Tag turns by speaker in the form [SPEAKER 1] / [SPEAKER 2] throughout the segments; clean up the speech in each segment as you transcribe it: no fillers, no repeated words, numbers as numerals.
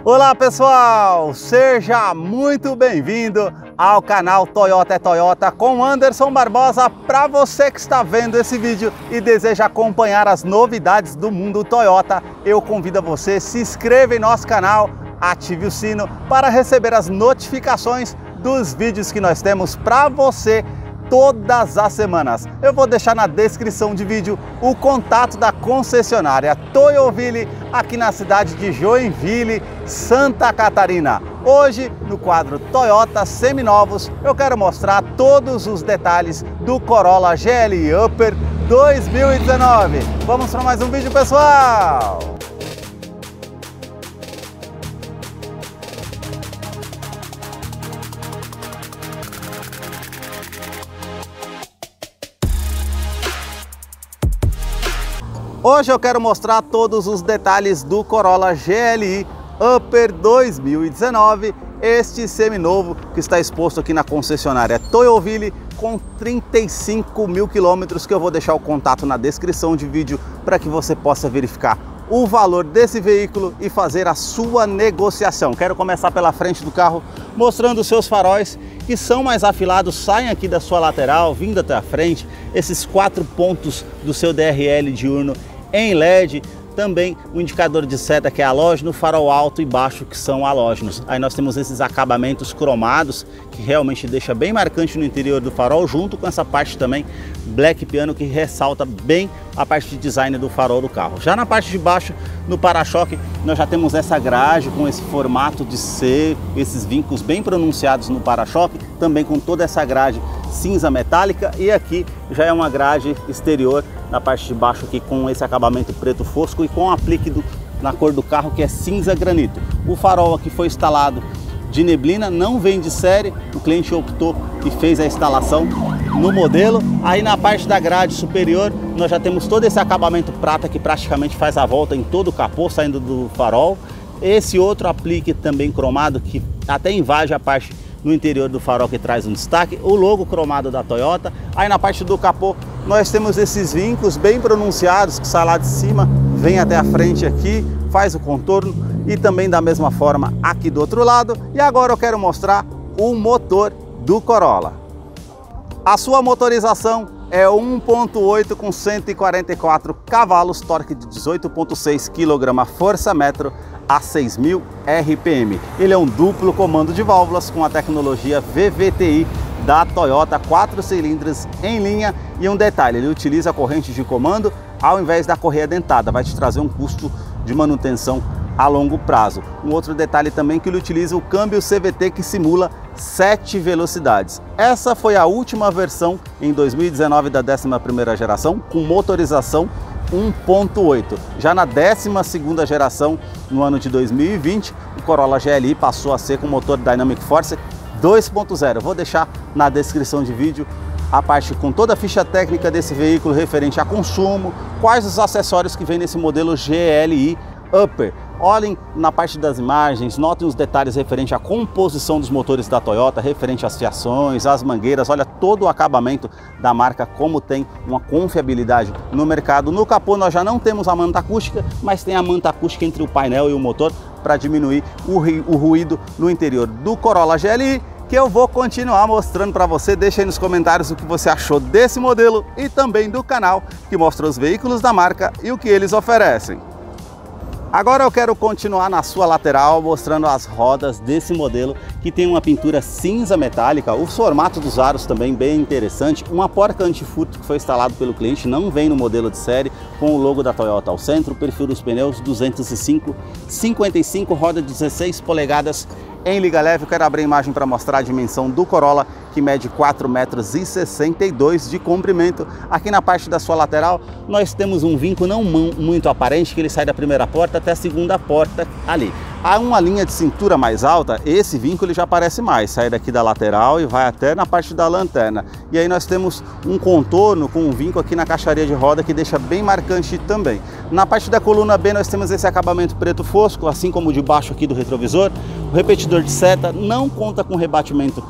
[SPEAKER 1] Olá pessoal, seja muito bem-vindo ao canal Toyota é Toyota com Anderson Barbosa. Para você que está vendo esse vídeo e deseja acompanhar as novidades do mundo Toyota, eu convido você a se inscrever em nosso canal, ative o sino para receber as notificações dos vídeos que nós temos para você todas as semanas. Eu vou deixar na descrição de vídeo o contato da concessionária Toyoville aqui na cidade de Joinville, Santa Catarina. Hoje, no quadro Toyota Seminovos, eu quero mostrar todos os detalhes do Corolla GLI Upper 2019. Vamos para mais um vídeo, pessoal! Hoje eu quero mostrar todos os detalhes do Corolla GLI Upper 2019, este seminovo que está exposto aqui na concessionária Toyoville com 35 mil quilômetros, que eu vou deixar o contato na descrição de vídeo para que você possa verificar o valor desse veículo e fazer a sua negociação. Quero começar pela frente do carro mostrando os seus faróis, que são mais afilados, saem aqui da sua lateral, vindo até a frente, esses 4 pontos do seu DRL diurno em LED, também o indicador de seta que é halógeno, farol alto e baixo que são halógenos. Aí nós temos esses acabamentos cromados que realmente deixa bem marcante no interior do farol, junto com essa parte também black piano que ressalta bem a parte de design do farol do carro. Já na parte de baixo, no para-choque, nós já temos essa grade com esse formato de C, esses vincos bem pronunciados no para-choque, também com toda essa grade cinza metálica, e aqui já é uma grade exterior na parte de baixo aqui com esse acabamento preto fosco e com aplique na cor do carro, que é cinza granito. O farol aqui foi instalado de neblina, não vem de série, o cliente optou e fez a instalação no modelo. Aí na parte da grade superior nós já temos todo esse acabamento prata que praticamente faz a volta em todo o capô saindo do farol. Esse outro aplique também cromado que até invade a parte no interior do farol, que traz um destaque, o logo cromado da Toyota. Aí na parte do capô nós temos esses vincos bem pronunciados que sai lá de cima, vem até a frente aqui, faz o contorno, e também da mesma forma aqui do outro lado. E agora eu quero mostrar o motor do Corolla. A sua motorização é 1.8 com 144 cavalos, torque de 18.6 kgfm a 6.000 RPM. Ele é um duplo comando de válvulas com a tecnologia VVTi da Toyota, 4 cilindros em linha. E um detalhe, ele utiliza a corrente de comando ao invés da correia dentada, vai te trazer um custo de manutenção a longo prazo. Um outro detalhe também, que ele utiliza o câmbio CVT que simula 7 velocidades. Essa foi a última versão em 2019 da 11ª geração com motorização 1.8. Já na 12ª geração, no ano de 2020, o Corolla GLI passou a ser com motor Dynamic Force 2.0. Vou deixar na descrição de vídeo a parte com toda a ficha técnica desse veículo referente a consumo, quais os acessórios que vem nesse modelo GLI Upper. Olhem na parte das imagens, notem os detalhes referente à composição dos motores da Toyota, referente às fiações, às mangueiras. Olha todo o acabamento da marca, como tem uma confiabilidade no mercado. No capô nós já não temos a manta acústica, mas tem a manta acústica entre o painel e o motor para diminuir o ruído no interior do Corolla GLI, que eu vou continuar mostrando para você. Deixa aí nos comentários o que você achou desse modelo e também do canal que mostra os veículos da marca e o que eles oferecem. Agora eu quero continuar na sua lateral mostrando as rodas desse modelo, que tem uma pintura cinza metálica. O formato dos aros também bem interessante, uma porca antifurto que foi instalado pelo cliente, não vem no modelo de série, com o logo da Toyota ao centro. O perfil dos pneus 205/55, roda 16 polegadas em liga leve. Eu quero abrir a imagem para mostrar a dimensão do Corolla, que mede 4,62 m de comprimento. Aqui na parte da sua lateral nós temos um vinco não muito aparente, que ele sai da primeira porta até a segunda porta ali. Há uma linha de cintura mais alta, esse vinco ele já aparece mais, sai daqui da lateral e vai até na parte da lanterna. E aí nós temos um contorno com um vinco aqui na caixaria de roda que deixa bem marcante também. Na parte da coluna B nós temos esse acabamento preto fosco, assim como o de baixo aqui do retrovisor. O repetidor de seta não conta com rebatimento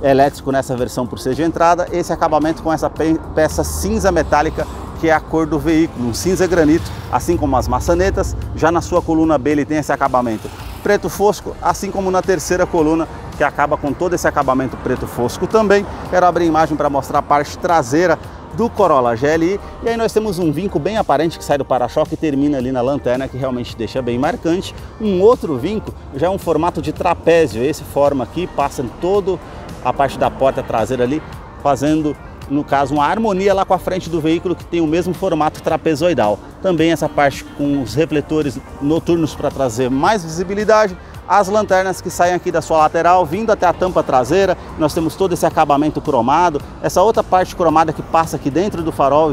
[SPEAKER 1] elétrico nessa versão por ser de entrada. Esse acabamento com essa peça cinza metálica, que é a cor do veículo, um cinza granito, assim como as maçanetas. Já na sua coluna B ele tem esse acabamento preto fosco, assim como na terceira coluna, que acaba com todo esse acabamento preto fosco também. Quero abrir a imagem para mostrar a parte traseira do Corolla GLI, e aí nós temos um vinco bem aparente que sai do para-choque e termina ali na lanterna, que realmente deixa bem marcante. Um outro vinco já é um formato de trapézio, esse forma aqui, passa em toda a parte da porta traseira ali, fazendo, no caso, uma harmonia lá com a frente do veículo, que tem o mesmo formato trapezoidal. Também essa parte com os refletores noturnos para trazer mais visibilidade. As lanternas que saem aqui da sua lateral, vindo até a tampa traseira, nós temos todo esse acabamento cromado. Essa outra parte cromada que passa aqui dentro do farol,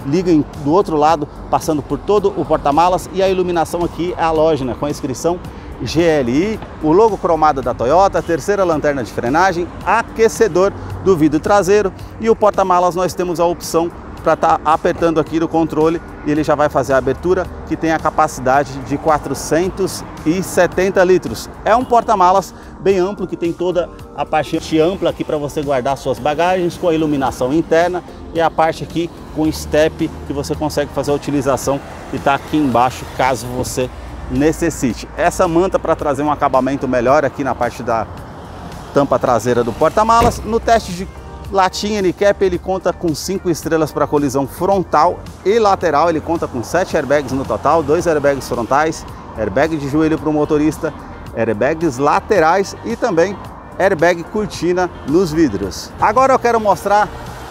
[SPEAKER 1] liga do outro lado, passando por todo o porta-malas. E a iluminação aqui é halógena, com a inscrição GLI, o logo cromado da Toyota, a terceira lanterna de frenagem, aquecedor do vidro traseiro, e o porta-malas nós temos a opção para estar apertando aqui no controle e ele já vai fazer a abertura, que tem a capacidade de 470 litros. É um porta-malas bem amplo, que tem toda a parte ampla aqui para você guardar suas bagagens, com a iluminação interna, e a parte aqui com step, que você consegue fazer a utilização e está aqui embaixo caso você necessite. Essa manta para trazer um acabamento melhor aqui na parte da tampa traseira do porta-malas. No teste de latinha NCAP, ele conta com 5 estrelas para colisão frontal e lateral. Ele conta com 7 airbags no total, 2 airbags frontais, airbag de joelho para o motorista, airbags laterais e também airbag cortina nos vidros. Agora eu quero mostrar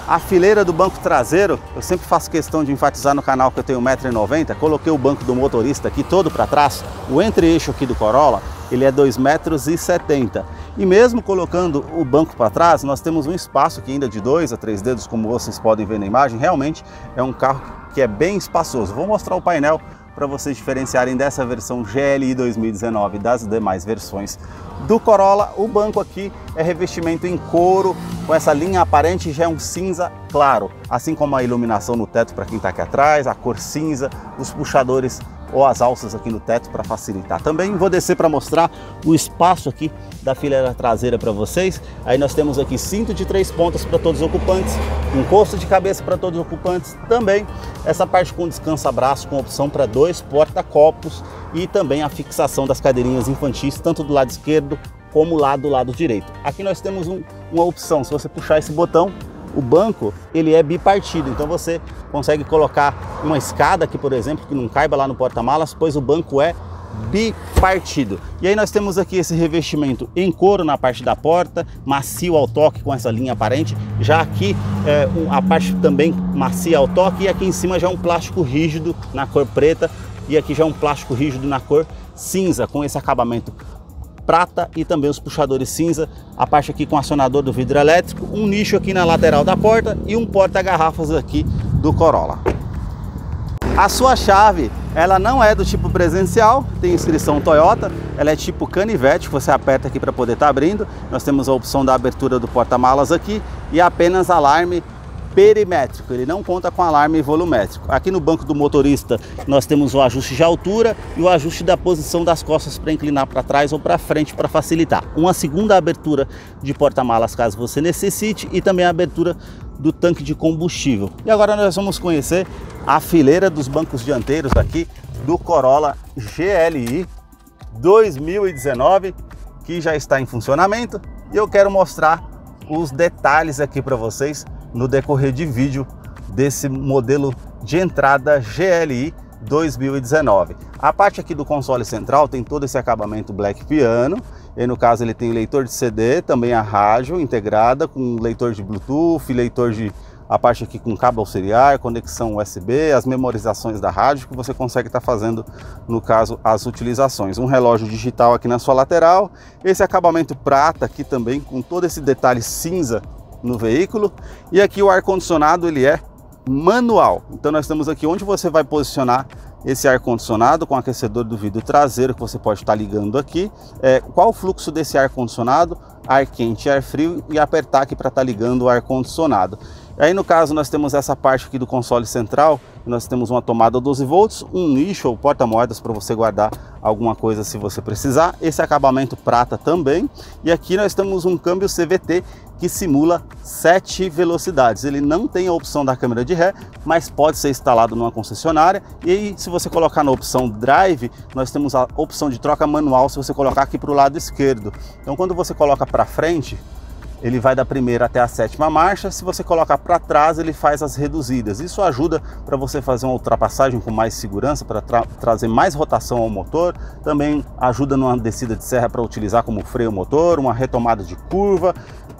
[SPEAKER 1] a fileira do banco traseiro. Eu sempre faço questão de enfatizar no canal que eu tenho 1,90 m. Coloquei o banco do motorista aqui todo para trás. O entre-eixo aqui do Corolla, ele é 2,70 m. E mesmo colocando o banco para trás, nós temos um espaço aqui ainda de 2 a 3 dedos, como vocês podem ver na imagem. Realmente é um carro que é bem espaçoso. Vou mostrar o painel para vocês diferenciarem dessa versão GLI 2019 das demais versões do Corolla. O banco aqui é revestimento em couro, com essa linha aparente, já é um cinza claro, assim como a iluminação no teto para quem está aqui atrás, a cor cinza, os puxadores ou as alças aqui no teto para facilitar. Também vou descer para mostrar o espaço aqui da fileira traseira para vocês. Aí nós temos aqui cinto de 3 pontas para todos os ocupantes, encosto de cabeça para todos os ocupantes, também essa parte com descansa-braço com opção para 2 porta-copos e também a fixação das cadeirinhas infantis, tanto do lado esquerdo como lá do lado direito. Aqui nós temos uma opção, se você puxar esse botão, o banco ele é bipartido, então você consegue colocar uma escada aqui, por exemplo, que não caiba lá no porta-malas, pois o banco é bipartido. E aí nós temos aqui esse revestimento em couro na parte da porta, macio ao toque com essa linha aparente. Já aqui a parte também macia ao toque, e aqui em cima já é um plástico rígido na cor preta, e aqui já é um plástico rígido na cor cinza, com esse acabamento prata e também os puxadores cinza. A parte aqui com acionador do vidro elétrico, um nicho aqui na lateral da porta e um porta-garrafas aqui do Corolla. A sua chave, ela não é do tipo presencial, tem inscrição Toyota, ela é tipo canivete, você aperta aqui para poder estar abrindo. Nós temos a opção da abertura do porta-malas aqui e apenas alarme perimétrico, ele não conta com alarme volumétrico. Aqui no banco do motorista nós temos o ajuste de altura e o ajuste da posição das costas para inclinar para trás ou para frente para facilitar. Uma segunda abertura de porta-malas caso você necessite, e também a abertura do tanque de combustível. E agora nós vamos conhecer a fileira dos bancos dianteiros aqui do Corolla GLI 2019, que já está em funcionamento, e eu quero mostrar os detalhes aqui para vocês no decorrer de vídeo desse modelo de entrada GLI 2019. A parte aqui do console central tem todo esse acabamento black piano, e no caso ele tem o leitor de CD, também a rádio integrada com leitor de Bluetooth, leitor de a parte aqui com cabo auxiliar, conexão USB, as memorizações da rádio que você consegue estar fazendo, no caso, as utilizações. Um relógio digital aqui na sua lateral, esse acabamento prata aqui também com todo esse detalhe cinza no veículo, e aqui o ar-condicionado ele é manual. Então nós temos aqui onde você vai posicionar esse ar-condicionado com aquecedor do vidro traseiro, que você pode estar ligando aqui, qual o fluxo desse ar-condicionado, ar quente, ar frio, e apertar aqui para estar ligando o ar-condicionado. Aí no caso nós temos essa parte aqui do console central, Nós temos uma tomada 12 volts, um nicho ou porta-moedas para você guardar alguma coisa se você precisar. Esse acabamento prata também. E aqui nós temos um câmbio CVT que simula 7 velocidades. Ele não tem a opção da câmera de ré, mas pode ser instalado numa concessionária. E aí, se você colocar na opção Drive, nós temos a opção de troca manual se você colocar aqui para o lado esquerdo. Então, quando você coloca para frente, ele vai da primeira até a 7ª marcha. Se você colocar para trás, ele faz as reduzidas. Isso ajuda para você fazer uma ultrapassagem com mais segurança, para trazer mais rotação ao motor. Também ajuda numa descida de serra para utilizar como freio motor, uma retomada de curva,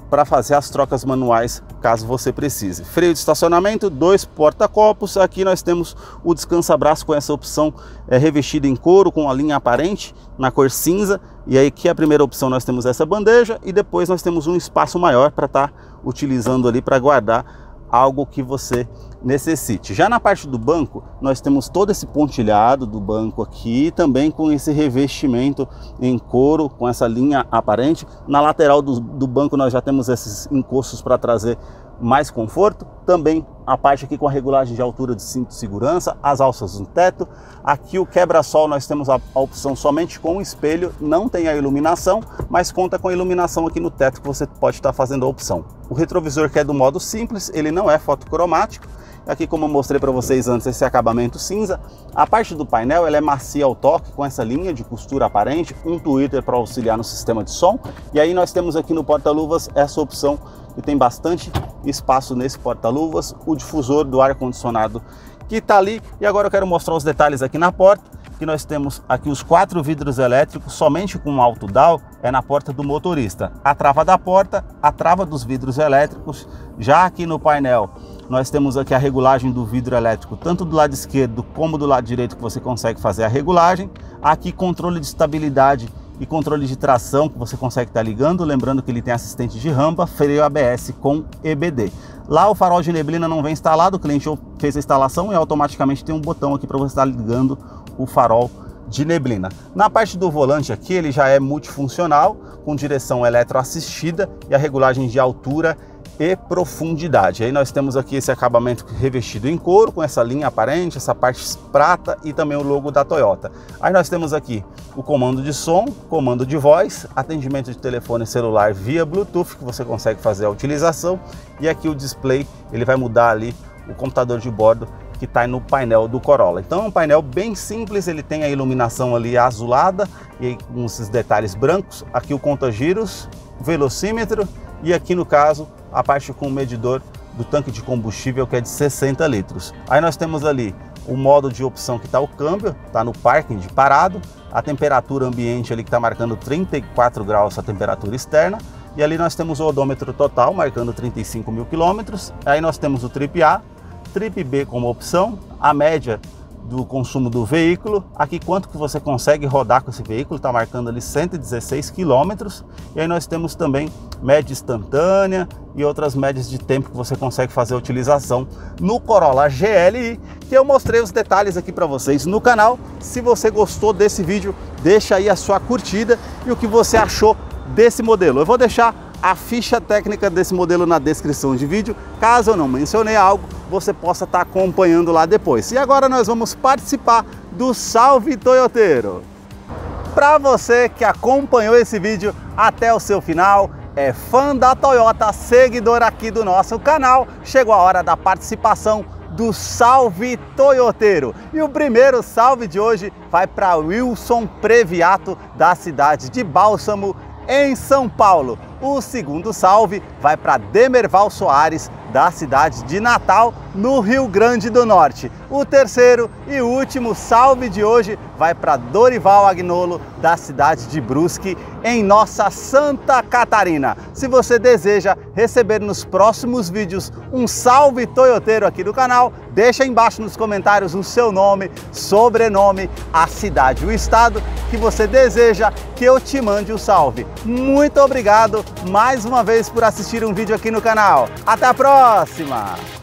[SPEAKER 1] para fazer as trocas manuais caso você precise. Freio de estacionamento, 2 porta-copos. Aqui nós temos o descansa-braço com essa opção revestida em couro com a linha aparente na cor cinza. E aí aqui a primeira opção nós temos essa bandeja e depois nós temos um espaço maior para estar utilizando ali para guardar algo que você necessite. Já na parte do banco, nós temos todo esse pontilhado do banco aqui, também com esse revestimento em couro, com essa linha aparente. Na lateral do banco nós já temos esses encostos para trazer mais conforto. Também a parte aqui com a regulagem de altura de cinto de segurança, as alças no teto. Aqui o quebra-sol nós temos a opção somente com o espelho, não tem a iluminação, mas conta com a iluminação aqui no teto que você pode estar fazendo a opção. O retrovisor, que é do modo simples, ele não é fotocromático. Aqui, como eu mostrei para vocês antes, esse acabamento cinza. A parte do painel ela é macia ao toque, com essa linha de costura aparente, um tweeter para auxiliar no sistema de som. E aí nós temos aqui no porta-luvas essa opção que tem bastante espaço nesse porta-luvas, o difusor do ar-condicionado que está ali. E agora eu quero mostrar os detalhes aqui na porta, que nós temos aqui os 4 vidros elétricos, somente com alto down, é na porta do motorista. A trava da porta, a trava dos vidros elétricos. Já aqui no painel, nós temos aqui a regulagem do vidro elétrico, tanto do lado esquerdo como do lado direito, que você consegue fazer a regulagem. Aqui controle de estabilidade e controle de tração, que você consegue estar ligando, lembrando que ele tem assistente de rampa, freio ABS com EBD. Lá o farol de neblina não vem instalado, o cliente fez a instalação e automaticamente tem um botão aqui para você estar ligando o farol de neblina. Na parte do volante aqui, ele já é multifuncional, com direção eletroassistida e a regulagem de altura e profundidade. Aí nós temos aqui esse acabamento revestido em couro, com essa linha aparente, essa parte prata e também o logo da Toyota. Aí nós temos aqui o comando de som, comando de voz, atendimento de telefone celular via Bluetooth, que você consegue fazer a utilização. E aqui o display, ele vai mudar ali o computador de bordo que está no painel do Corolla. Então é um painel bem simples, ele tem a iluminação ali azulada e com esses detalhes brancos. Aqui o conta-giros, velocímetro e aqui no caso a parte com o medidor do tanque de combustível, que é de 60 litros. Aí nós temos ali o modo de opção que está o câmbio, está no parking de parado, a temperatura ambiente ali que está marcando 34 graus, a temperatura externa, e ali nós temos o odômetro total marcando 35.000 quilômetros. Aí nós temos o Trip A, Trip B como opção, a média do consumo do veículo, aqui quanto que você consegue rodar com esse veículo, está marcando ali 116 quilômetros. E aí nós temos também média instantânea e outras médias de tempo que você consegue fazer a utilização no Corolla GLI, que eu mostrei os detalhes aqui para vocês no canal. Se você gostou desse vídeo, deixa aí a sua curtida e o que você achou desse modelo. Eu vou deixar a ficha técnica desse modelo na descrição de vídeo, caso eu não mencionei algo, você possa estar acompanhando lá depois. E agora nós vamos participar do Salve Toyoteiro. Para você que acompanhou esse vídeo até o seu final, é fã da Toyota, seguidor aqui do nosso canal, chegou a hora da participação do Salve Toyoteiro. E o primeiro salve de hoje vai para Wilson Previato, da cidade de Bálsamo, em São Paulo. O segundo salve vai para Demerval Soares, da cidade de Natal, no Rio Grande do Norte. O terceiro e último salve de hoje vai para Dorival Agnolo, da cidade de Brusque, em nossa Santa Catarina. Se você deseja receber nos próximos vídeos um salve toyoteiro aqui do canal, deixa aí embaixo nos comentários o seu nome, sobrenome, a cidade, o estado que você deseja que eu te mande o salve. Muito obrigado mais uma vez por assistir um vídeo aqui no canal. Até a próxima!